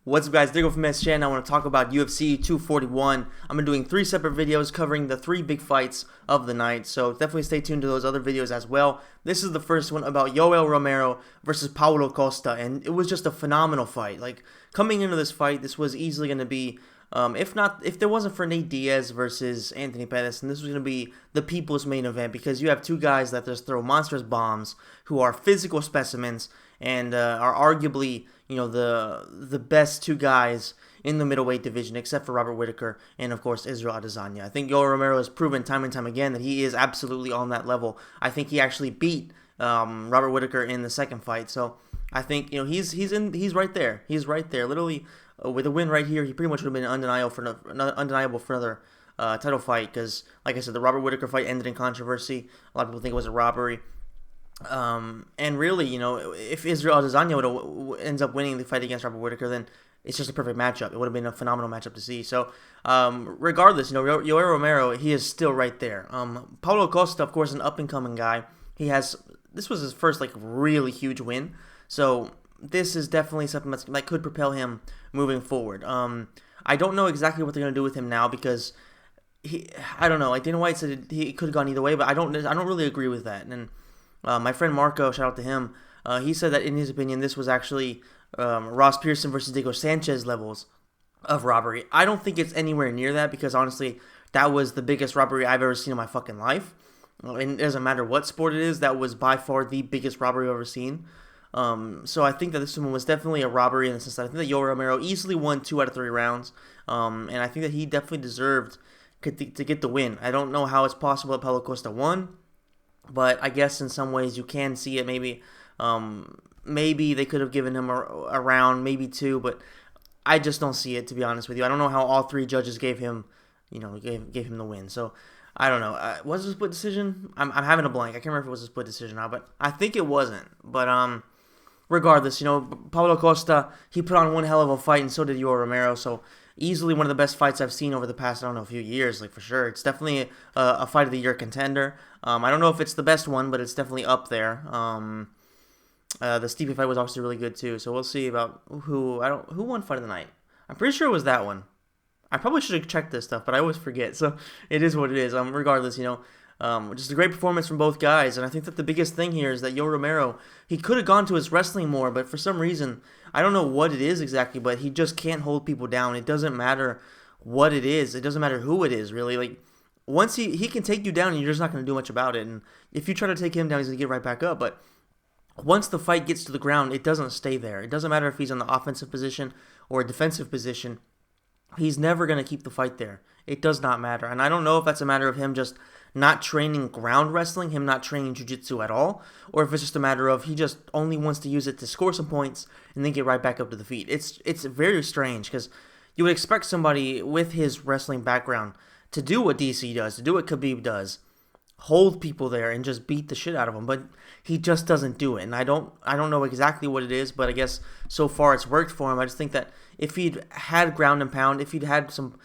What's up, guys? Diego from SCN. I want to talk about UFC 241. I'm doing 3 separate videos covering the 3 big fights of the night, so definitely stay tuned to those other videos as well. This is the first one about Yoel Romero versus Paulo Costa, and it was just a phenomenal fight. Like, coming into this fight, this was easily going to be, if there wasn't for Nate Diaz versus Anthony Pettis, and this was going to be the people's main event, because you have two guys that just throw monstrous bombs, who are physical specimens, and are arguably, the best two guys in the middleweight division, except for Robert Whittaker and, of course, Israel Adesanya. I think Yoel Romero has proven time and time again that he is absolutely on that level. I think he actually beat Robert Whittaker in the second fight, so I think he's right there. He's right there. Literally, with a win right here, he pretty much would have been undeniable for another title fight, because, like I said, the Robert Whittaker fight ended in controversy. A lot of people think it was a robbery. And really, if Israel Adesanya ends up winning the fight against Robert Whittaker, then it's just a perfect matchup. It would have been a phenomenal matchup to see. So, regardless, Yoel Romero, he is still right there. Paulo Costa, of course, an up-and-coming guy. This was his first, really huge win. So, this is definitely something that could propel him moving forward. I don't know exactly what they're going to do with him now, because I don't know. Like Dana White said, he could have gone either way, but I don't really agree with that. And my friend Marco, shout out to him, he said that in his opinion this was actually Ross Pearson versus Diego Sanchez levels of robbery. I don't think it's anywhere near that, because honestly, that was the biggest robbery I've ever seen in my fucking life. And it doesn't matter what sport it is, that was by far the biggest robbery I've ever seen. So I think that this one was definitely a robbery in the sense that I think that Yoel Romero easily won 2 out of 3 rounds. And I think that he definitely deserved to get the win. I don't know how it's possible that Paulo Costa won, but I guess in some ways you can see it. Maybe they could have given him a round, maybe 2, but I just don't see it, to be honest with you. I don't know how all 3 judges gave him the win. So I don't know. Was it a split decision? I'm having a blank. I can't remember if it was a split decision or not, but I think it wasn't. But regardless, Paulo Costa, he put on one hell of a fight, and so did Yoel Romero. So easily one of the best fights I've seen over the past, a few years, for sure. It's definitely a fight of the year contender. I don't know if it's the best one, but it's definitely up there. The Stipe fight was obviously really good too, so we'll see about who won fight of the night. I'm pretty sure it was that one. I probably should have checked this stuff, but I always forget, so it is what it is. Regardless, just a great performance from both guys, and I think that the biggest thing here is that Yoel Romero, he could have gone to his wrestling more, but for some reason, I don't know what it is exactly, but he just can't hold people down. It doesn't matter what it is. It doesn't matter who it is, really. Once he can take you down, and you're just not going to do much about it, and if you try to take him down, he's going to get right back up, but once the fight gets to the ground, it doesn't stay there. It doesn't matter if he's in the offensive position or a defensive position. He's never going to keep the fight there. It does not matter. And I don't know if that's a matter of him just not training ground wrestling, him not training jiu-jitsu at all, or if it's just a matter of he just only wants to use it to score some points and then get right back up to the feet. It's very strange, because you would expect somebody with his wrestling background to do what DC does, to do what Khabib does, hold people there and just beat the shit out of them, but he just doesn't do it. And I don't know exactly what it is, but I guess so far it's worked for him. I just think that if he'd had ground and pound, if he'd had some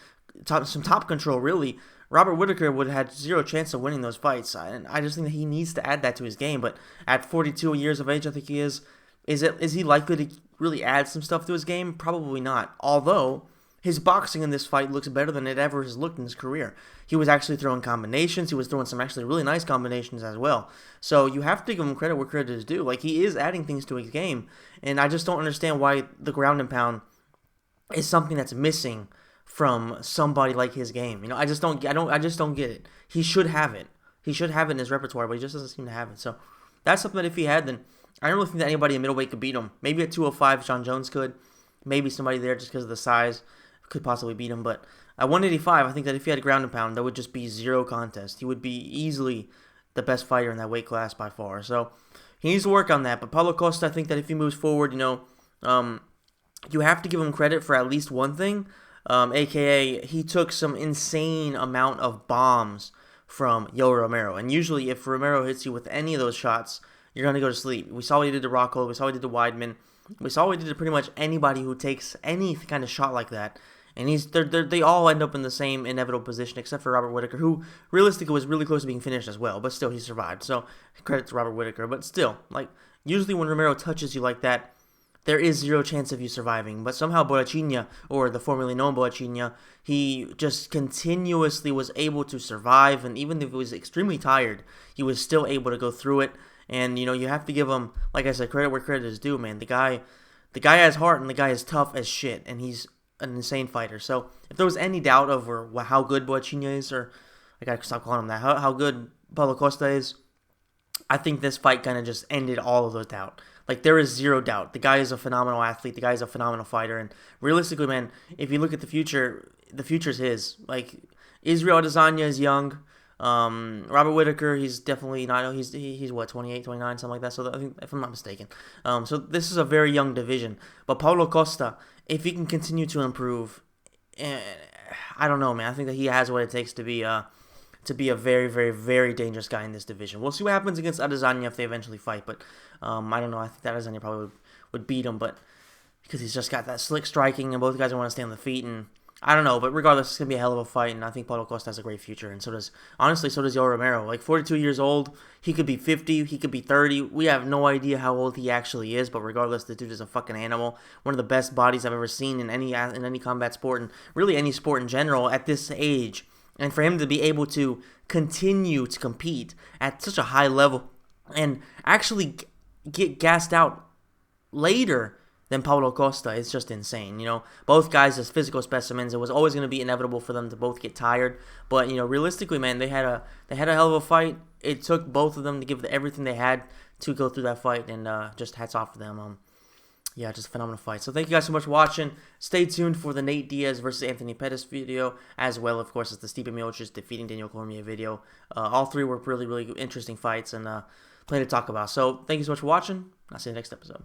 top control, really, Robert Whittaker would have had 0 chance of winning those fights. And I just think that he needs to add that to his game. But at 42 years of age, I think he is. Is he likely to really add some stuff to his game? Probably not. Although his boxing in this fight looks better than it ever has looked in his career. He was actually throwing combinations. He was throwing some actually really nice combinations as well. So you have to give him credit where credit is due. He is adding things to his game, and I just don't understand why the ground and pound is something that's missing from somebody like his game. I just don't get it. He should have it. He should have it in his repertoire, but he just doesn't seem to have it. So that's something that if he had, then I don't really think that anybody in middleweight could beat him. Maybe at 205, John Jones could. Maybe somebody there just because of the size could possibly beat him, but at 185, I think that if he had a ground and pound, that would just be 0 contest. He would be easily the best fighter in that weight class by far. So he needs to work on that. But Paulo Costa, I think that if he moves forward, you have to give him credit for at least one thing, aka he took some insane amount of bombs from Yoel Romero. And usually, if Romero hits you with any of those shots, you're gonna go to sleep. We saw what he did to Rockhold. We saw what he did to Weidman. We saw what he did to pretty much anybody who takes any kind of shot like that. And they all end up in the same inevitable position, except for Robert Whittaker, who realistically was really close to being finished as well, but still he survived. So credit to Robert Whittaker. But still, usually when Romero touches you like that, there is zero chance of you surviving. But somehow Borrachinha, or the formerly known Borrachinha, he just continuously was able to survive, and even if he was extremely tired, he was still able to go through it. And, you have to give him, like I said, credit where credit is due, man. The guy has heart, and the guy is tough as shit, and he's an insane fighter. So if there was any doubt over how good Borrachinha is, or I gotta stop calling him that, how good Paulo Costa is, I think this fight kind of just ended all of those doubt. Like, there is zero doubt. The guy is a phenomenal athlete. The guy is a phenomenal fighter. And realistically, man, if you look at the future's his. Like, Israel Adesanya is young. Robert Whittaker, he's definitely not. He's what, 28, 29, something like that. So I think, if I'm not mistaken. So this is a very young division. But Paulo Costa, if he can continue to improve, I don't know, man. I think that he has what it takes to be a very, very, very dangerous guy in this division. We'll see what happens against Adesanya if they eventually fight, but I don't know. I think that Adesanya probably would beat him, but because he's just got that slick striking, and both guys want to stay on the feet, and I don't know. But regardless, it's gonna be a hell of a fight, and I think Paulo Costa has a great future, and so does Yoel Romero. Like, 42 years old, he could be 50, he could be 30. We have no idea how old he actually is, but regardless, the dude is a fucking animal. One of the best bodies I've ever seen in any combat sport, and really any sport in general at this age. And for him to be able to continue to compete at such a high level and actually get gassed out later than Paulo Costa is just insane. Both guys as physical specimens. It was always going to be inevitable for them to both get tired. But realistically, man, they had a hell of a fight. It took both of them to give everything they had to go through that fight, and just hats off to them. Yeah, just a phenomenal fight. So thank you guys so much for watching. Stay tuned for the Nate Diaz versus Anthony Pettis video, as well, of course, as the Stipe Miocic defeating Daniel Cormier video. All three were really, really interesting fights, and plenty to talk about. So thank you so much for watching. I'll see you next episode.